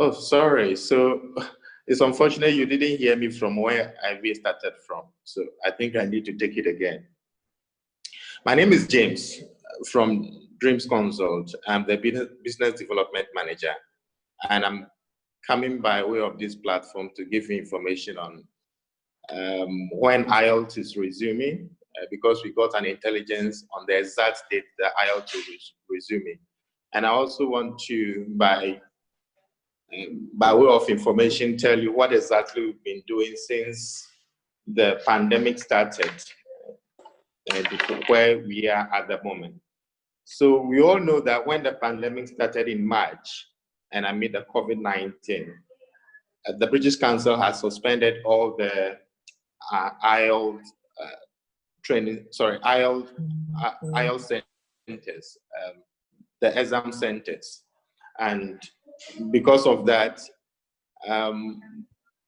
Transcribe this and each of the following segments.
Oh, sorry. So it's unfortunate you didn't hear me from where we started from. So I think I need to take it again. My name is James from Dreams Consult. I'm the business development manager, and I'm coming by way of this platform to give you information on when IELTS is resuming, because we got an intelligence on the exact date that IELTS is resuming. And I also want to, by way of information, tell you what exactly we've been doing since the pandemic started and where we are at the moment. So we all know that when the pandemic started in March and amid the COVID-19, the British Council has suspended all the IELTS IELTS centers, the exam centers. And because of that,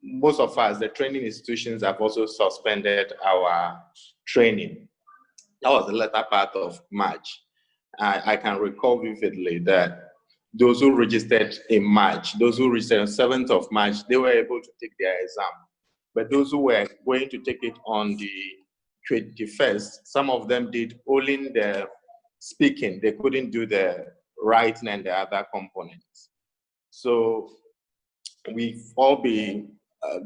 most of us, the training institutions, have also suspended our training. That was the latter part of March. I can recall vividly that those who registered in March, those who registered on 7th of March, they were able to take their exam. But those who were going to take it on the 21st, some of them did only the speaking. They couldn't do the writing and the other components. So we've all been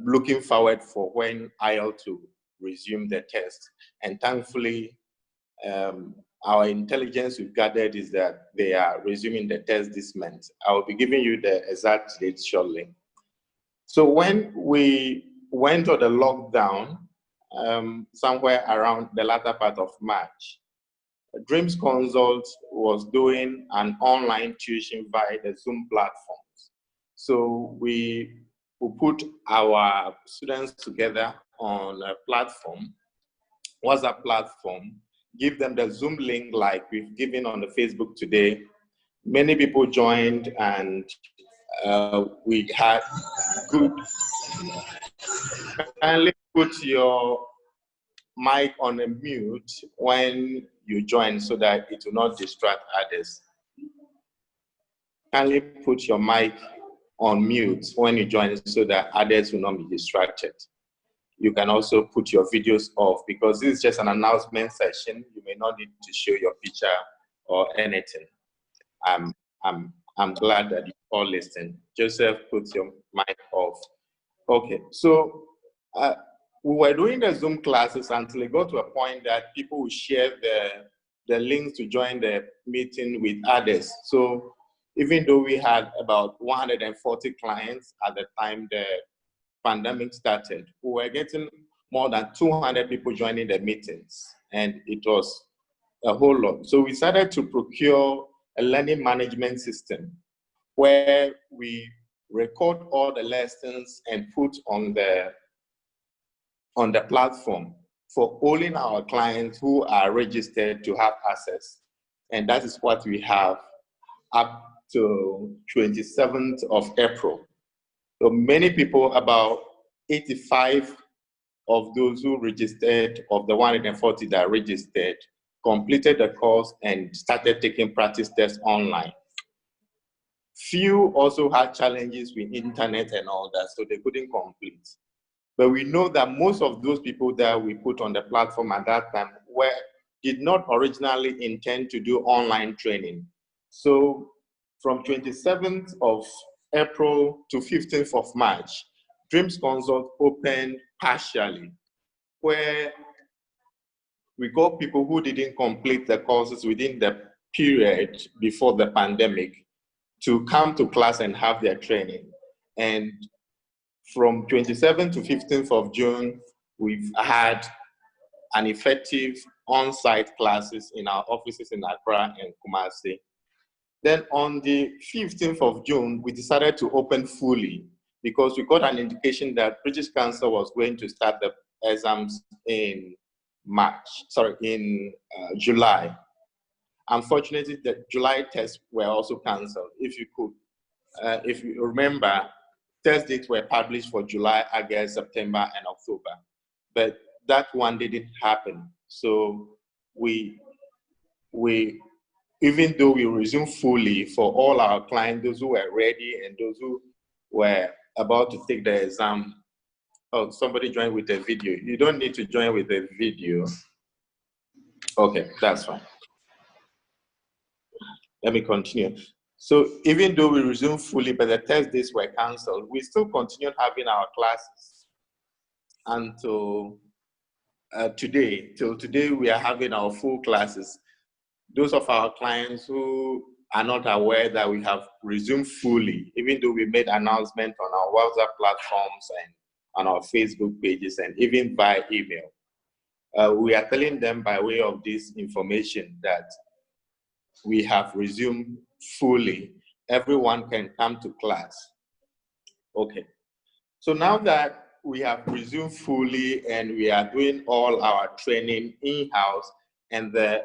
looking forward for when IELTS to resume the test. And thankfully, our intelligence we've gathered is that they are resuming the test this month. I will be giving you the exact date shortly. So when we went on the lockdown, somewhere around the latter part of March, Dreams Consult was doing an online tuition via the Zoom platforms. So we put our students together on a platform, WhatsApp platform, give them the Zoom link like we've given on the Facebook today. Many people joined, and we had good. Kindly put your mic on a mute when you join so that it will not distract others. Kindly put your mic on mute when you join so that others will not be distracted. You can also put your videos off because this is just an announcement session. You may not need to show your picture or anything. I'm glad that you all listen. Joseph, put your mic off. Okay, so we were doing the Zoom classes until it got to a point that people would share the links to join the meeting with others. So even though we had about 140 clients at the time the pandemic started, we were getting more than 200 people joining the meetings, and it was a whole lot. So we started to procure a learning management system where we record all the lessons and put on the platform for only our clients who are registered to have access. And that is what we have up to 27th of April. So many people, about 85 of those who registered, of the 140 that registered, completed the course and started taking practice tests online. Few also had challenges with internet and all that, so they couldn't complete. But we know that most of those people that we put on the platform at that time did not originally intend to do online training. So from 27th of April to 15th of March, Dreams Consult opened partially, where we got people who didn't complete the courses within the period before the pandemic to come to class and have their training. And from 27th to 15th of June, we've had an effective on-site classes in our offices in Accra and Kumasi. Then on the 15th of June, we decided to open fully because we got an indication that British Council was going to start the exams in July. Unfortunately, the July tests were also cancelled. If you remember, test dates were published for July, August, September, and October, but that one didn't happen. So we even though we resumed fully for all our clients, those who were ready and those who were about to take the exam. Oh, somebody joined with a video. You don't need to join with a video. Okay, that's fine. Let me continue. So even though we resumed fully, but the test days were canceled, we still continued having our classes until today. Till today, we are having our full classes. Those of our clients who are not aware that we have resumed fully, even though we made announcement on our WhatsApp platforms and on our Facebook pages and even by email, we are telling them by way of this information that we have resumed fully. Everyone can come to class. Okay. So now that we have resumed fully and we are doing all our training in-house, and the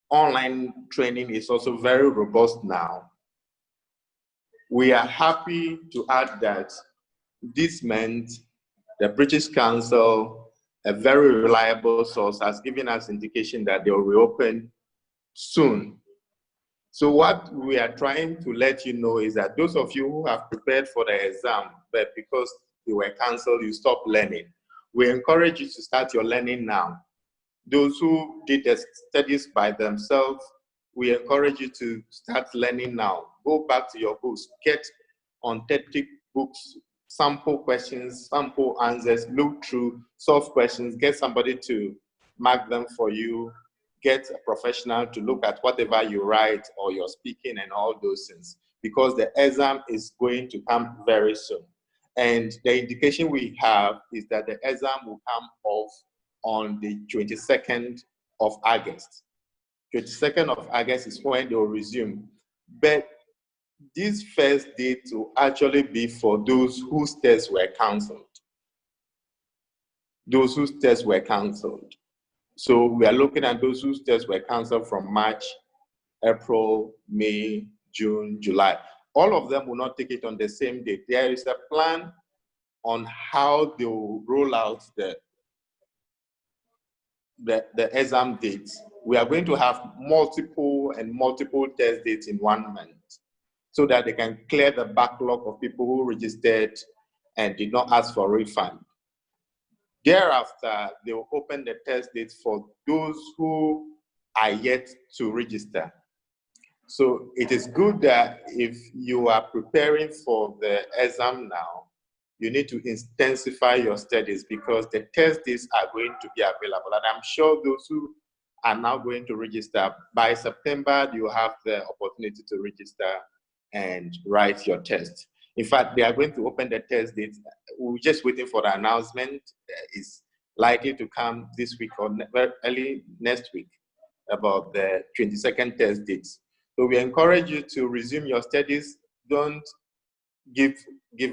online training is also very robust now, we are happy to add that this meant the British Council, a very reliable source, has given us indication that they will reopen soon. So what we are trying to let you know is that those of you who have prepared for the exam, but because they were canceled, you stopped learning, we encourage you to start your learning now. Those who did the studies by themselves, we encourage you to start learning now. Go back to your books, get authentic books, sample questions, sample answers, look through, solve questions, get somebody to mark them for you, get a professional to look at whatever you write or you're speaking and all those things, because the exam is going to come very soon. And the indication we have is that the exam will come off on the 22nd of August. 22nd of August is when they will resume. But this first date will actually be for those whose tests were cancelled. Those whose tests were cancelled. So we are looking at those whose tests were cancelled from March, April, May, June, July. All of them will not take it on the same date. There is a plan on how they will roll out the exam dates. We are going to have multiple test dates in 1 month so that they can clear the backlog of people who registered and did not ask for refund. Thereafter, they will open the test dates for those who are yet to register. So it is good that if you are preparing for the exam now, you need to intensify your studies, because the test dates are going to be available. And I'm sure those who are now going to register, by September, you have the opportunity to register and write your test. In fact, they are going to open the test dates. We're just waiting for the announcement. It's likely to come this week or early next week about the 22nd test dates. So we encourage you to resume your studies. Don't give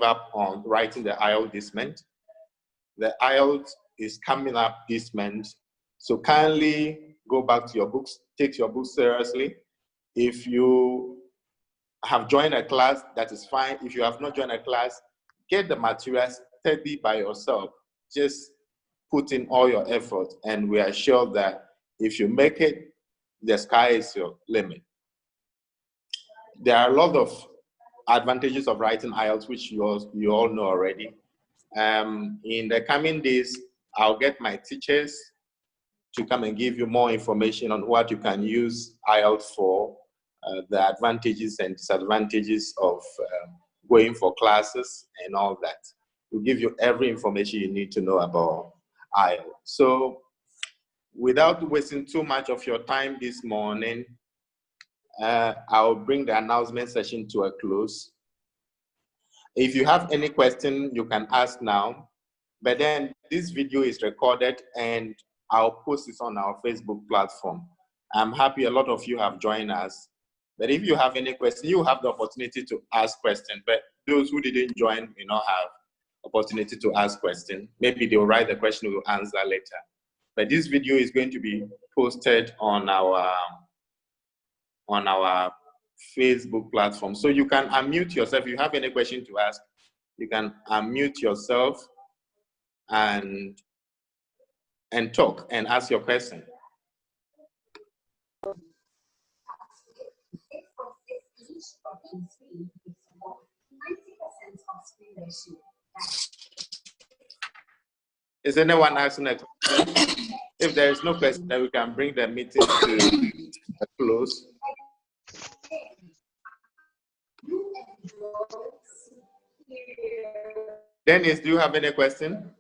up on writing the IELTS this month. The IELTS is coming up this month. So kindly go back to your books, take your books seriously. If you have joined a class, that is fine. If you have not joined a class, get the materials, study by yourself. Just put in all your effort, and we are sure that if you make it, the sky is your limit. There are a lot of advantages of writing IELTS, which you all know already. In the coming days, I'll get my teachers to come and give you more information on what you can use IELTS for, the advantages and disadvantages of going for classes and all that. We'll give you every information you need to know about IELTS. So without wasting too much of your time this morning, I'll bring the announcement session to a close. If you have any question, you can ask now. But then this video is recorded and I'll post it on our Facebook platform. I'm happy a lot of you have joined us. But if you have any question, you have the opportunity to ask questions. But those who didn't join may not have opportunity to ask questions. Maybe they'll write the question, we'll answer later. But this video is going to be posted on our Facebook platform. So you can unmute yourself. If you have any question to ask, you can unmute yourself and talk and ask your question. Is anyone asking a question? If there is no question, then we can bring the meeting to a close. Dennis, do you have any question?